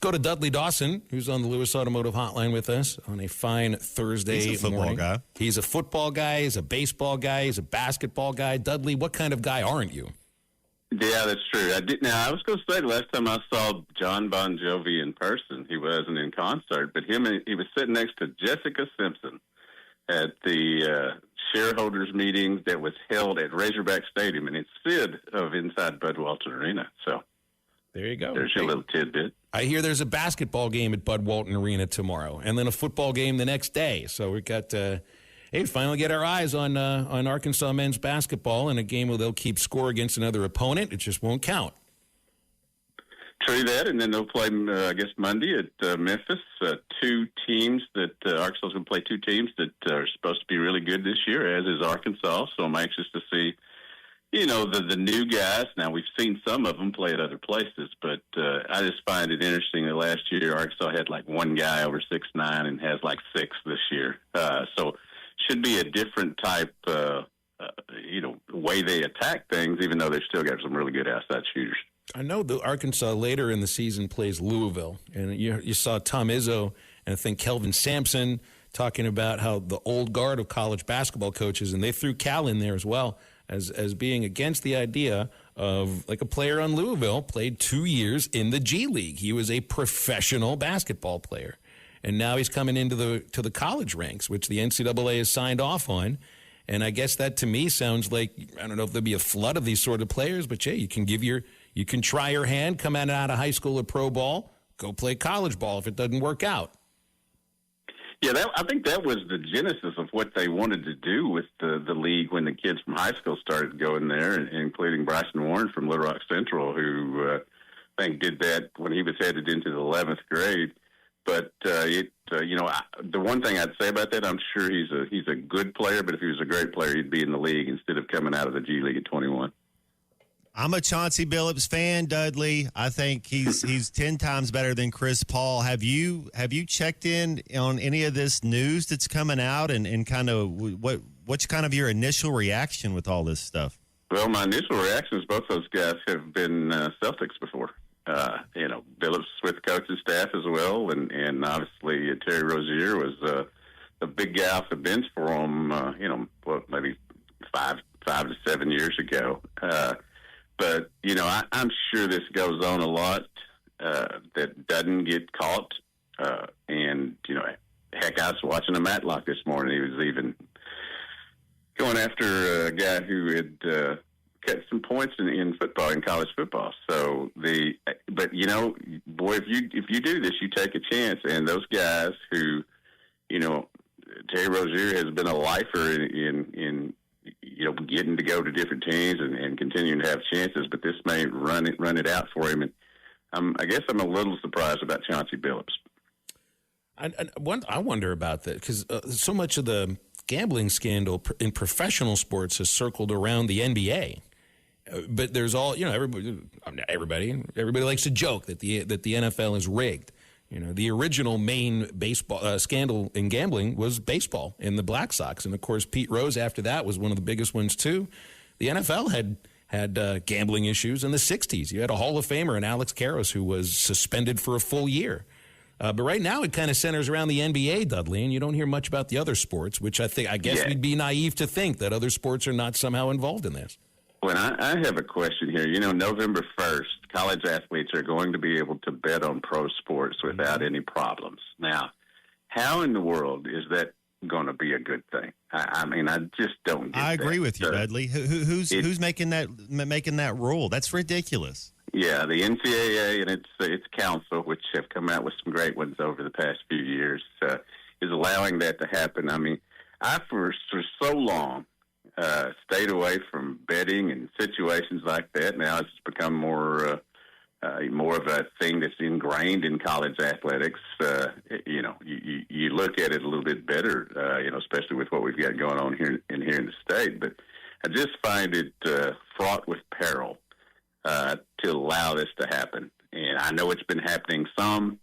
go to Dudley Dawson, who's on the Lewis Automotive Hotline with us on a fine Thursday morning. He's a football guy. He's a football guy. He's a baseball guy. He's a basketball guy. Dudley, what kind of guy aren't you? Yeah, that's true. I was going to say the last time I saw John Bon Jovi in person, he wasn't in concert, but he was sitting next to Jessica Simpson at the shareholders meeting that was held at Razorback Stadium, and it's Sid of Inside Bud Walton Arena. So there you go. There's your little tidbit. I hear there's a basketball game at Bud Walton Arena tomorrow, and then a football game the next day. So we got, finally get our eyes on Arkansas men's basketball in a game where they'll keep score against another opponent. It just won't count. True that, and then they'll play, Monday at Memphis. Two teams that Arkansas is going to play. Two teams that are supposed to be really good this year, as is Arkansas. So I'm anxious to see, the new guys. Now, we've seen some of them play at other places, but I just find it interesting that last year Arkansas had like one guy over 6'9" and has like 6 this year. So should be a different type, way they attack things, even though they've still got some really good outside shooters. I know the Arkansas later in the season plays Louisville, and you saw Tom Izzo and I think Kelvin Sampson talking about how the old guard of college basketball coaches, and they threw Cal in there as well, as being against the idea of, like, a player on Louisville played 2 years in the G League. He was a professional basketball player, and now he's coming into the college ranks, which the NCAA has signed off on. And I guess that to me sounds like, I don't know if there'll be a flood of these sort of players, but you can try your hand, come out of high school or pro ball, go play college ball if it doesn't work out. Yeah, I think that was the genesis of what they wanted to do with the league when the kids from high school started going there, including Bryson Warren from Little Rock Central, who I think did that when he was headed into the 11th grade. But the one thing I'd say about that, I'm sure he's a good player, but if he was a great player, he'd be in the league instead of coming out of the G League at 21. I'm a Chauncey Billups fan, Dudley. I think he's 10 times better than Chris Paul. Have you checked in on any of this news that's coming out, and kind of what's kind of your initial reaction with all this stuff? Well, my initial reaction is both those guys have been Celtics before. Billups with coaching staff as well, and obviously Terry Rozier was a big guy off the bench for him. Maybe 5 to 7 years ago. But I'm sure this goes on a lot that doesn't get caught. Heck, I was watching a Matlock this morning. He was even going after a guy who had cut some points in football, in college football. So if you do this, you take a chance. And those guys who, Terry Rozier has been a lifer in getting to go to different teams and continuing to have chances, but this may run it out for him. And I guess I'm a little surprised about Chauncey Billups. I wonder about that because so much of the gambling scandal in professional sports has circled around the NBA. But there's everybody likes to joke that the NFL is rigged. The original main baseball scandal in gambling was baseball in the Black Sox, and of course Pete Rose after that was one of the biggest ones too. The NFL had gambling issues in the '60s. You had a Hall of Famer in Alex Karras who was suspended for a full year. But right now it kind of centers around the NBA, Dudley, and you don't hear much about the other sports, which I guess we'd be naive to think that other sports are not somehow involved in this. Well, I have a question here. November 1st, college athletes are going to be able to bet on pro sports without any problems. Now, how in the world is that going to be a good thing? I just don't get I agree that. with you, Dudley. Who's making that rule? That's ridiculous. Yeah, the NCAA and its council, which have come out with some great ones over the past few years, is allowing that to happen. I for so long stayed away from betting and situations like that. Now it's become more of a thing that's ingrained in college athletics. You look at it a little bit better, especially with what we've got going on here in the state. But I just find it fraught with peril to allow this to happen. And I know it's been happening some,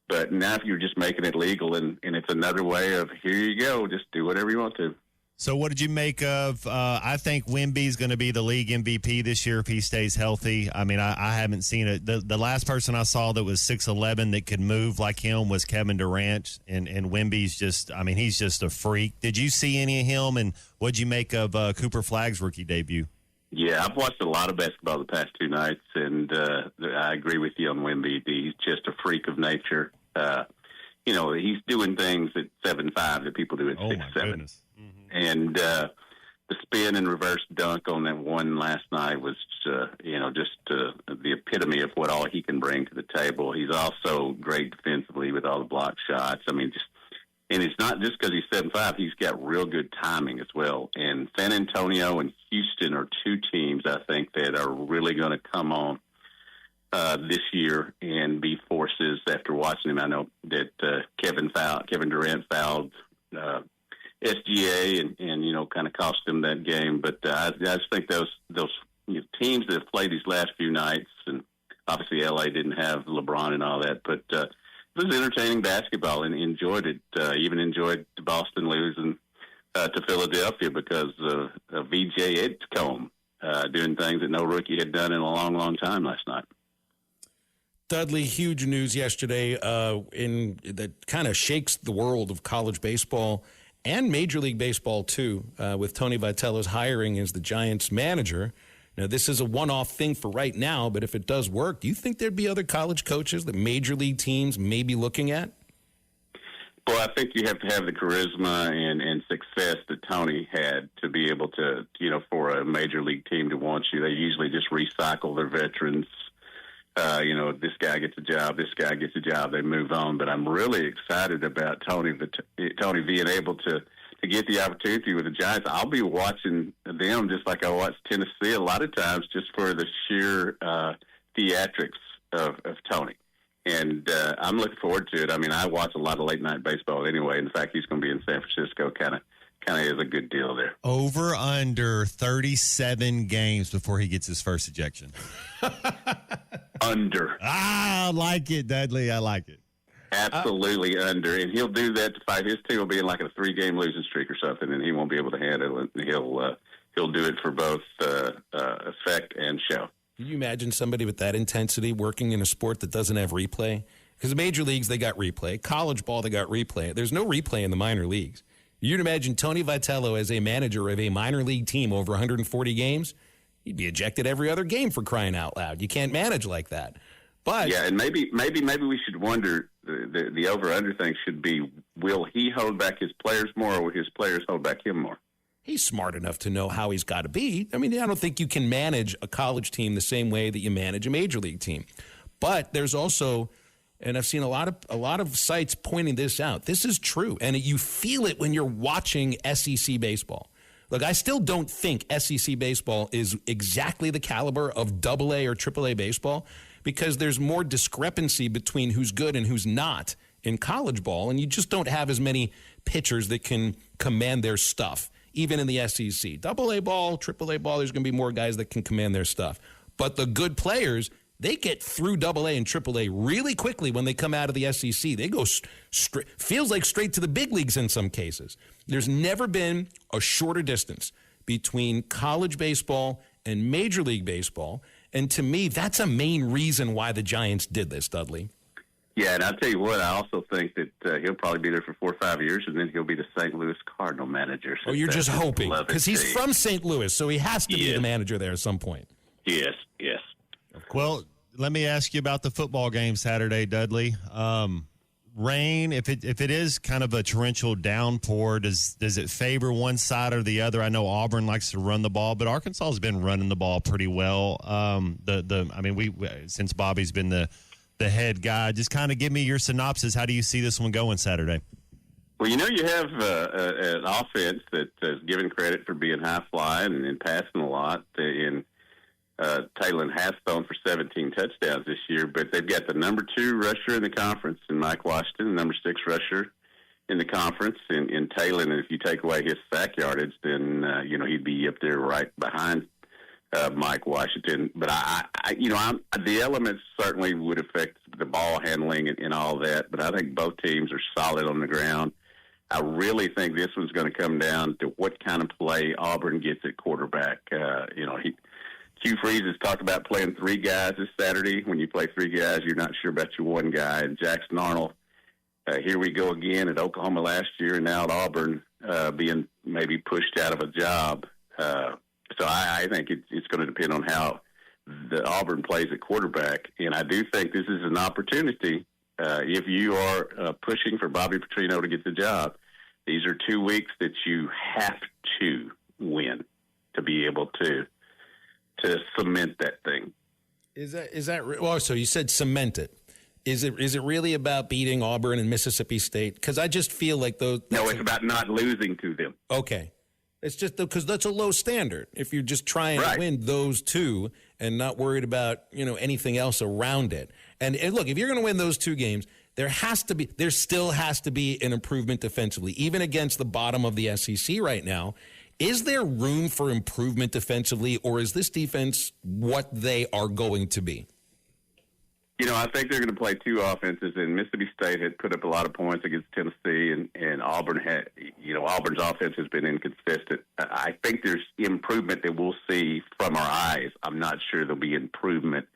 but now if you're just making it legal and it's another way of, here you go, just do whatever you want to. So what did you make of, I think Wemby's going to be the league MVP this year if he stays healthy. I mean, I haven't seen it. The last person I saw that was 6'11" that could move like him was Kevin Durant, and Wemby's just, I mean, he's just a freak. Did you see any of him, and what did you make of Cooper Flagg's rookie debut? Yeah, I've watched a lot of basketball the past 2 nights, and I agree with you on Wemby. He's just a freak of nature. You know, he's doing things at 7'5" that people do at 6'7". Goodness. And the spin and reverse dunk on that one last night was, just the epitome of what all he can bring to the table. He's also great defensively with all the block shots. I mean, and it's not just because he's 7'5". He's got real good timing as well. And San Antonio and Houston are 2 teams, I think, that are really going to come on this year and be forces after watching him. I know that Kevin Durant fouled SGA and kind of cost them that game. But I just think those teams that have played these last few nights, and obviously LA didn't have LeBron and all that, but it was entertaining basketball and enjoyed it. Even enjoyed Boston losing to Philadelphia because of VJ Edgecombe doing things that no rookie had done in a long, long time last night. Dudley, huge news yesterday that kind of shakes the world of college baseball and Major League Baseball, too, with Tony Vitello's hiring as the Giants manager. Now, this is a one-off thing for right now, but if it does work, do you think there'd be other college coaches that Major League teams may be looking at? Well, I think you have to have the charisma and success that Tony had to be able to, for a Major League team to want you. They usually just recycle their veterans. This guy gets a job, this guy gets a job, they move on. But I'm really excited about Tony being able to get the opportunity with the Giants. I'll be watching them just like I watch Tennessee a lot of times, just for the sheer theatrics of Tony. And I'm looking forward to it. I mean, I watch a lot of late night baseball anyway. In fact, he's going to be in San Francisco. Kind of is a good deal there. Over under 37 games before he gets his first ejection. Under. I like it, Dudley. I like it. Absolutely under. And he'll do that to fight. His team will be in like a 3-game losing streak or something, and he won't be able to handle it. And he'll do it for both effect and show. Can you imagine somebody with that intensity working in a sport that doesn't have replay? Because major leagues, they got replay. College ball, they got replay. There's no replay in the minor leagues. You'd imagine Tony Vitello as a manager of a minor league team over 140 games. He'd be ejected every other game, for crying out loud. You can't manage like that. But yeah, and maybe we should wonder, the over-under thing should be, will he hold back his players more, or will his players hold back him more? He's smart enough to know how he's got to be. I mean, I don't think you can manage a college team the same way that you manage a major league team. But there's also, and I've seen a lot of sites pointing this out. This is true, and you feel it when you're watching SEC baseball. Look, I still don't think SEC baseball is exactly the caliber of AA or AAA baseball, because there's more discrepancy between who's good and who's not in college ball, and you just don't have as many pitchers that can command their stuff, even in the SEC. AA ball, AAA ball, there's going to be more guys that can command their stuff. But the good players, they get through AA and AAA really quickly when they come out of the SEC. They go straight, feels like straight to the big leagues in some cases. There's never been a shorter distance between college baseball and Major League Baseball. And to me, that's a main reason why the Giants did this, Dudley. Yeah, and I'll tell you what, I also think that he'll probably be there for 4 or 5 years, and then he'll be the St. Louis Cardinal manager. So you're just hoping, because he's from St. Louis, so he has to be the manager there at some point. Yes. Well, let me ask you about the football game Saturday, Dudley. Rain, if it is kind of a torrential downpour, does it favor one side or the other? I know Auburn likes to run the ball, but Arkansas has been running the ball pretty well. Since Bobby's been the head guy, just kind of give me your synopsis. How do you see this one going Saturday? Well, you have an offense that is given credit for being high flying and passing a lot. Taylor and Hathstone for 17 touchdowns this year, but they've got the number 2 rusher in the conference in Mike Washington, the number 6 rusher in the conference in Taylor. And if you take away his sack yardage, then he'd be up there right behind Mike Washington. But the elements certainly would affect the ball handling and all that. But I think both teams are solid on the ground. I really think this one's going to come down to what kind of play Auburn gets at quarterback. Hugh Freeze has talked about playing three guys this Saturday. When you play three guys, you're not sure about your one guy. And Jackson Arnold, here we go again at Oklahoma last year, and now at Auburn, being maybe pushed out of a job. So I think it's going to depend on how the Auburn plays at quarterback. And I do think this is an opportunity. If you are pushing for Bobby Petrino to get the job, these are 2 weeks that you have to win to be able to cement that thing. Is that well? So you said cement it. Is it really about beating Auburn and Mississippi State? Because I just feel like those. No, it's about not losing to them. Okay. It's just because that's a low standard. If you're just trying to win those two and not worried about anything else around it. And look, if you're going to win those two games, there still has to be an improvement defensively, even against the bottom of the SEC right now. Is there room for improvement defensively, or is this defense what they are going to be? I think they're going to play two offenses, and Mississippi State had put up a lot of points against Tennessee, and Auburn had, Auburn's offense has been inconsistent. I think there's improvement that we'll see from our eyes. I'm not sure there'll be improvement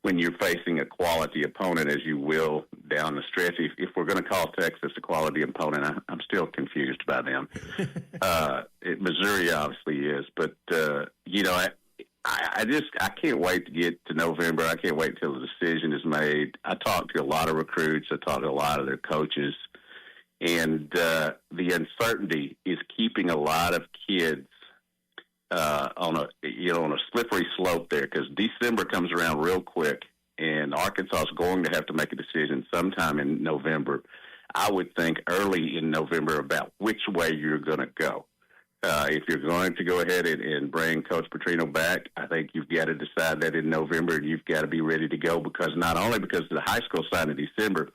when you're facing a quality opponent, as you will down the stretch. If we're going to call Texas a quality opponent, I'm still confused by them. Missouri obviously is, but I can't wait to get to November. I can't wait till the decision is made. I talked to a lot of recruits. I talked to a lot of their coaches, and the uncertainty is keeping a lot of kids on a slippery slope there, because December comes around real quick, and Arkansas is going to have to make a decision sometime in November. I would think early in November about which way you're going to go. If you're going to go ahead and bring Coach Petrino back, I think you've got to decide that in November, and you've got to be ready to go, because not only because the high school signed in December,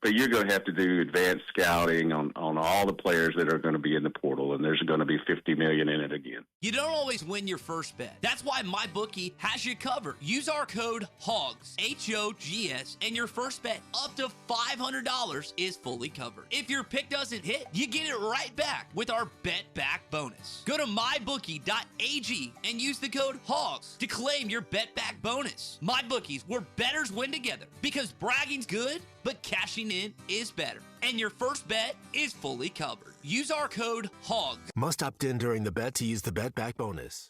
but you're going to have to do advanced scouting on all the players that are going to be in the portal, and there's going to be $50 million in it again. You don't always win your first bet. That's why MyBookie has you covered. Use our code HOGS, HOGS, and your first bet up to $500 is fully covered. If your pick doesn't hit, you get it right back with our Bet Back bonus. Go to mybookie.ag and use the code HOGS to claim your Bet Back bonus. MyBookie's, where bettors win together, because bragging's good, but cashing in is better. And your first bet is fully covered. Use our code HOGS. Must opt in during the bet to use the Bet Back bonus.